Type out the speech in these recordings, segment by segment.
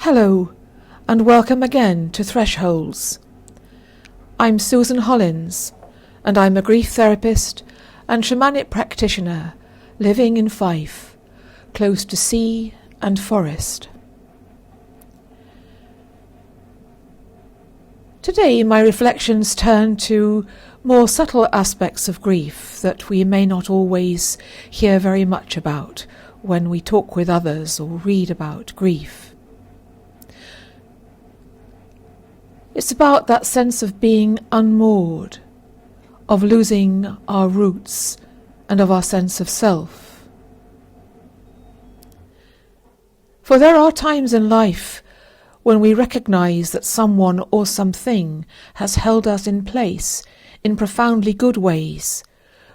Hello, and welcome again to Thresholds. I'm Susan Hollins, and I'm a grief therapist and shamanic practitioner living in Fife, close to sea and forest. Today my reflections turn to more subtle aspects of grief that we may not always hear very much about when we talk with others or read about grief. It's about that sense of being unmoored, of losing our roots and of our sense of self. For there are times in life when we recognize that someone or something has held us in place in profoundly good ways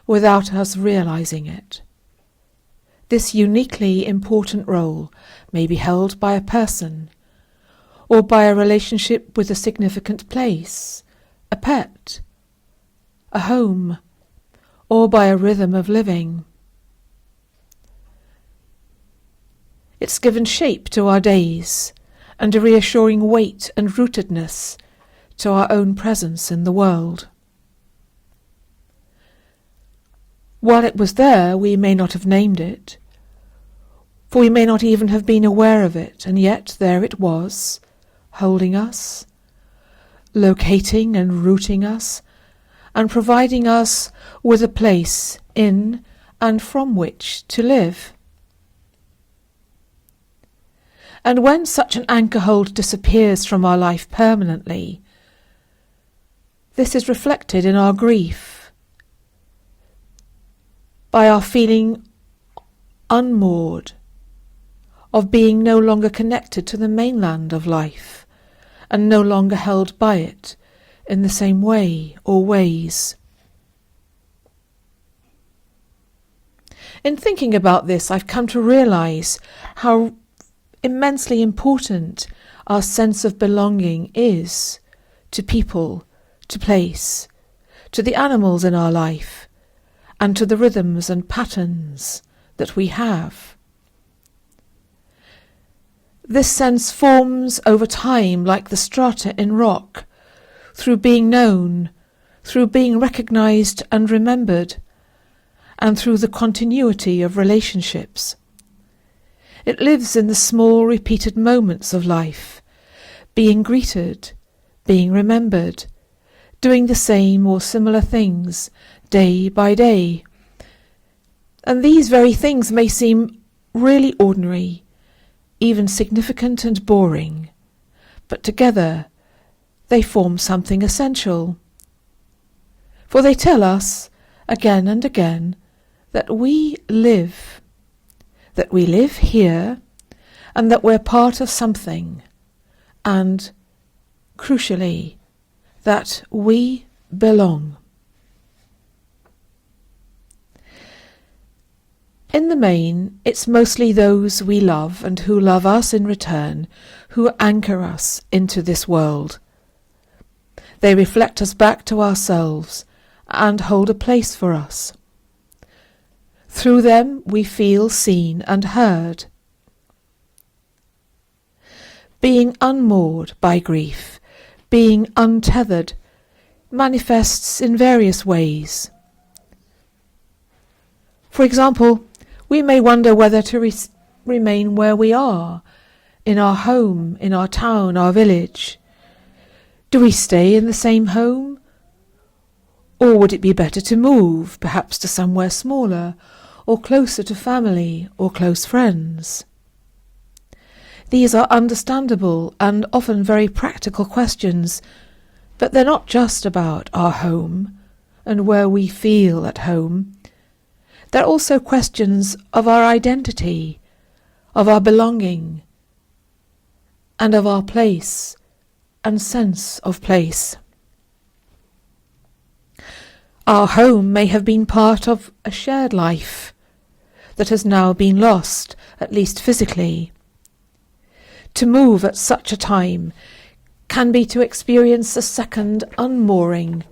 without us realizing it. This uniquely important role may be held by a person, or by a relationship with a significant place, a pet, a home, or by a rhythm of living. It's given shape to our days and a reassuring weight and rootedness to our own presence in the world. While it was there, we may not have named it, for we may not even have been aware of it, and yet there it was, holding us, locating and rooting us, and providing us with a place in and from which to live. And when such an anchor hold disappears from our life permanently, this is reflected in our grief, by our feeling unmoored, of being no longer connected to the mainland of life, and no longer held by it in the same way or ways. In thinking about this, I've come to realize how immensely important our sense of belonging is to people, to place, to the animals in our life, and to the rhythms and patterns that we have. This sense forms over time like the strata in rock, through being known, through being recognized and remembered, and through the continuity of relationships. It lives in the small repeated moments of life, being greeted, being remembered, doing the same or similar things day by day. And these very things may seem really ordinary, even significant and boring, but together they form something essential. For they tell us, again and again, that we live here, and that we're part of something, and, crucially, that we belong. In the main, it's mostly those we love and who love us in return who anchor us into this world. They reflect us back to ourselves and hold a place for us. Through them we feel seen and heard. Being unmoored by grief, being untethered, manifests in various ways. For example, we may wonder whether to remain where we are, in our home, in our town, our village. Do we stay in the same home? Or would it be better to move, perhaps to somewhere smaller, or closer to family or close friends? These are understandable and often very practical questions, but they're not just about our home and where we feel at home. They're also questions of our identity, of our belonging, and of our place and sense of place. Our home may have been part of a shared life that has now been lost, at least physically. To move at such a time can be to experience a second unmooring,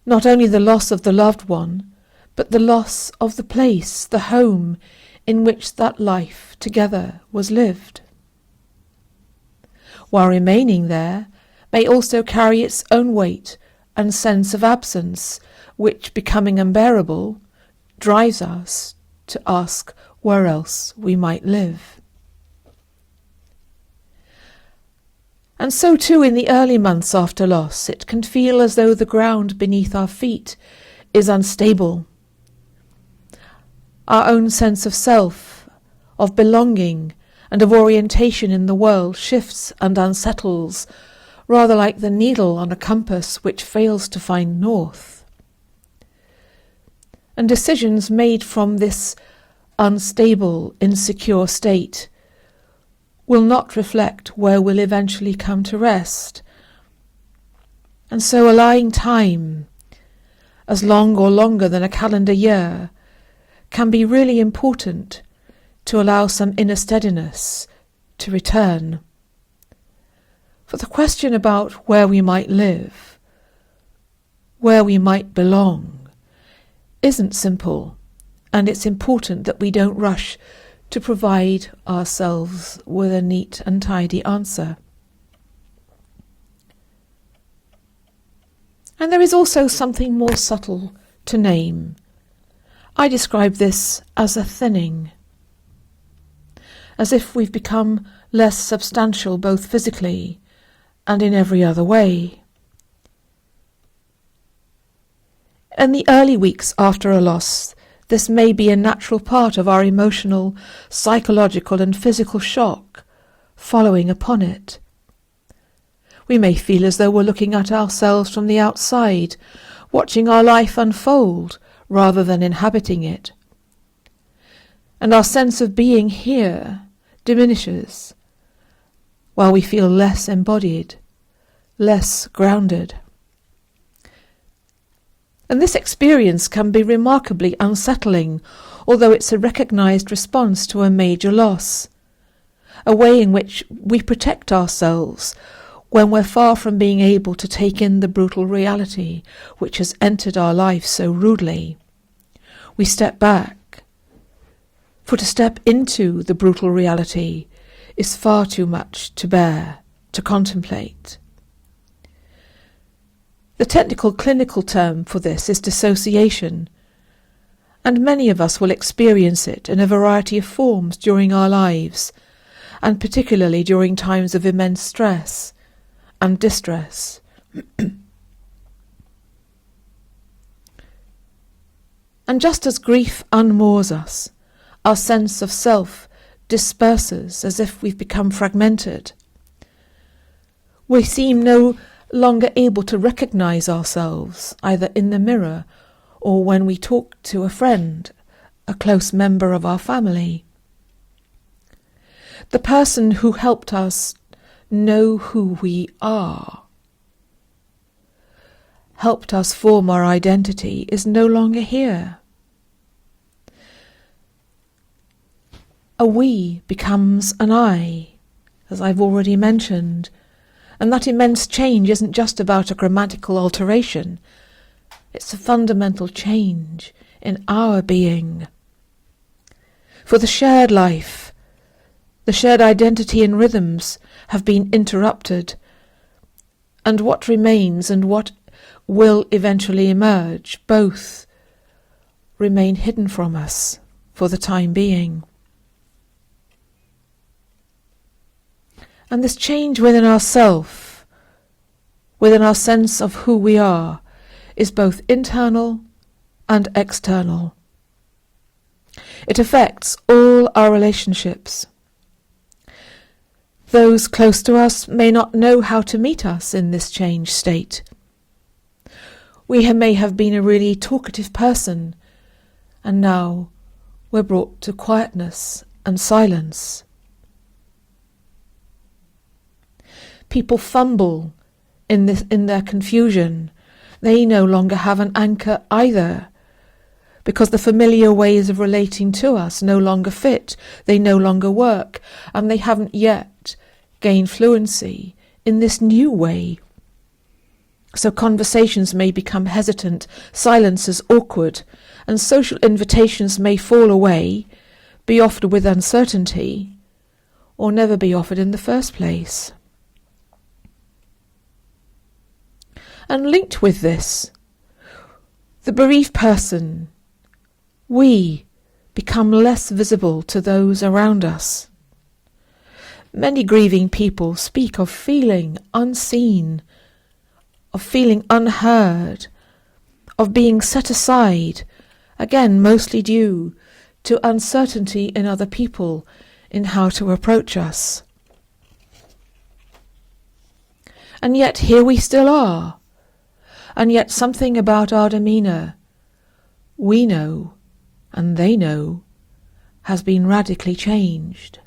not only the loss of the loved one, but the loss of the place, the home, in which that life together was lived. while remaining there, may also carry its own weight and sense of absence, which, becoming unbearable, drives us to ask where else we might live. And so too in the early months after loss, it can feel as though the ground beneath our feet is unstable. Our own sense of self, of belonging, and of orientation in the world shifts and unsettles, rather like the needle on a compass which fails to find north. And decisions made from this unstable, insecure state will not reflect where we'll eventually come to rest. And so allowing time, as long or longer than a calendar year, can be really important to allow some inner steadiness to return. For the question about where we might live, where we might belong, isn't simple, and it's important that we don't rush to provide ourselves with a neat and tidy answer. And there is also something more subtle to name. I describe this as a thinning, as if we've become less substantial both physically and in every other way. In the early weeks after a loss, this may be a natural part of our emotional, psychological and physical shock following upon it. We may feel as though we're looking at ourselves from the outside, watching our life unfold rather than inhabiting it. And our sense of being here diminishes, while we feel less embodied, less grounded. And this experience can be remarkably unsettling, although it's a recognised response to a major loss, a way in which we protect ourselves when we're far from being able to take in the brutal reality which has entered our life so rudely. We step back, for to step into the brutal reality is far too much to bear, to contemplate. The technical clinical term for this is dissociation, and many of us will experience it in a variety of forms during our lives, and particularly during times of immense stress and distress. And just as grief unmoors us, our sense of self disperses as if we've become fragmented. We seem no longer able to recognise ourselves, either in the mirror or when we talk to a friend, a close member of our family. The person who helped us know who we are, helped us form our identity, is no longer here. A we becomes an I, as I've already mentioned, and that immense change isn't just about a grammatical alteration, it's a fundamental change in our being. For the shared life, the shared identity and rhythms have been interrupted, and what remains and what will eventually emerge, both remain hidden from us for the time being. And this change within ourself, within our sense of who we are, is both internal and external. It affects all our relationships. Those close to us may not know how to meet us in this changed state. We may have been a really talkative person, and now we're brought to quietness and silence. People fumble in their confusion. They no longer have an anchor either, because the familiar ways of relating to us no longer fit, they no longer work, and they haven't yet gained fluency in this new way. So conversations may become hesitant, silences awkward, and social invitations may fall away, be offered with uncertainty, or never be offered in the first place. And linked with this, the bereaved person, we become less visible to those around us. Many grieving people speak of feeling unseen, of feeling unheard, of being set aside, again mostly due to uncertainty in other people in how to approach us. And yet here we still are, and yet something about our demeanour, we know and they know, has been radically changed.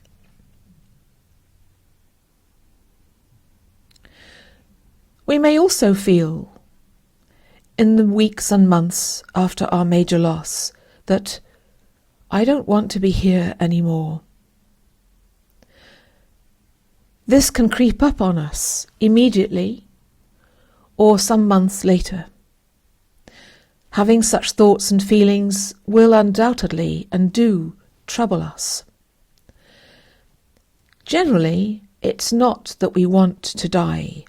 We may also feel, in the weeks and months after our major loss, that I don't want to be here anymore. This can creep up on us immediately or some months later. Having such thoughts and feelings will undoubtedly and do trouble us. Generally, it's not that we want to die.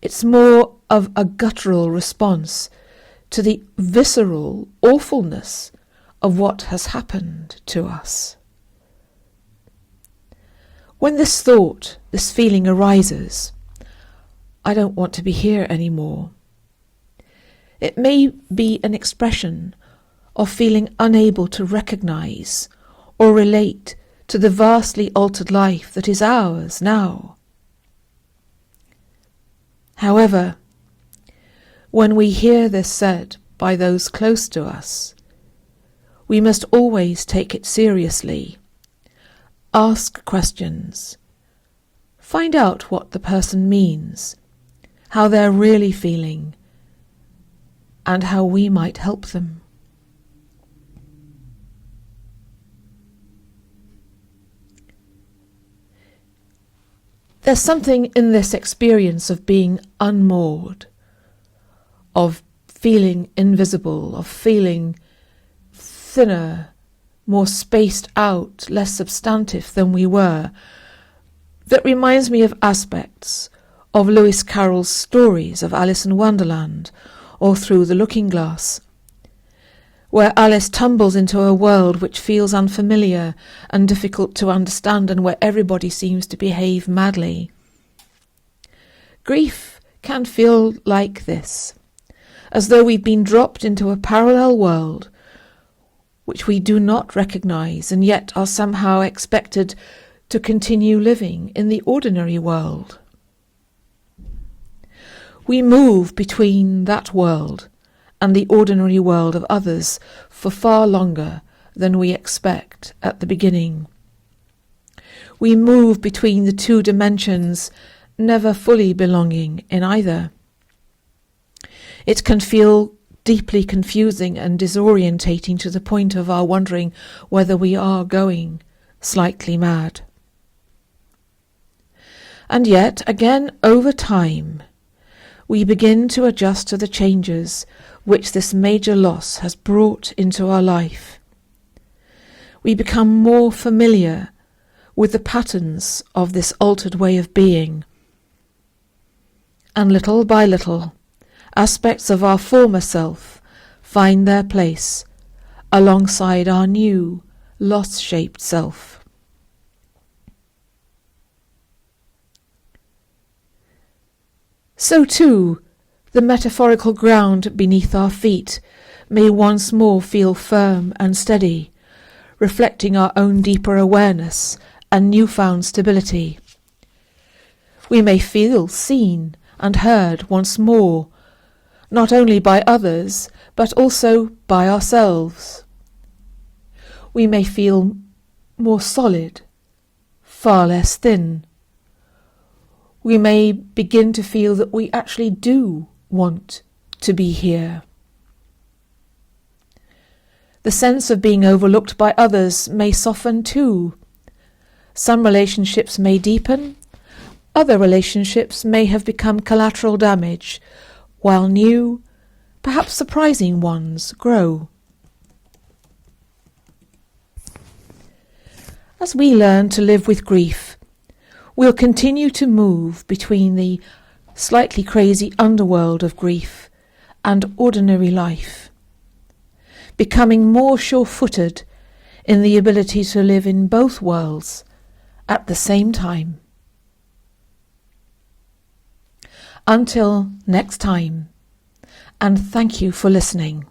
It's more of a guttural response to the visceral awfulness of what has happened to us. When this thought, this feeling arises, I don't want to be here anymore, it may be an expression of feeling unable to recognise or relate to the vastly altered life that is ours now. However, when we hear this said by those close to us, we must always take it seriously, ask questions, find out what the person means, how they're really feeling, and how we might help them. There's something in this experience of being unmoored, of feeling invisible, of feeling thinner, more spaced out, less substantive than we were, that reminds me of aspects of Lewis Carroll's stories of Alice in Wonderland or Through the Looking Glass, where Alice tumbles into a world which feels unfamiliar and difficult to understand, and where everybody seems to behave madly. Grief can feel like this, as though we've been dropped into a parallel world which we do not recognise, and yet are somehow expected to continue living in the ordinary world. We move between that world and the ordinary world of others for far longer than we expect at the beginning. We move between the two dimensions, never fully belonging in either. It can feel deeply confusing and disorientating to the point of our wondering whether we are going slightly mad. And yet, again, over time, we begin to adjust to the changes which this major loss has brought into our life. We become more familiar with the patterns of this altered way of being, and little by little, aspects of our former self find their place alongside our new, loss-shaped self. So too, the metaphorical ground beneath our feet may once more feel firm and steady, reflecting our own deeper awareness and newfound stability. We may feel seen and heard once more, not only by others, but also by ourselves. We may feel more solid, far less thin. We may begin to feel that we actually do want to be here. The sense of being overlooked by others may soften too. Some relationships may deepen, other relationships may have become collateral damage, while new, perhaps surprising ones grow. As we learn to live with grief, we'll continue to move between the slightly crazy underworld of grief and ordinary life, becoming more sure-footed in the ability to live in both worlds at the same time. Until next time, and thank you for listening.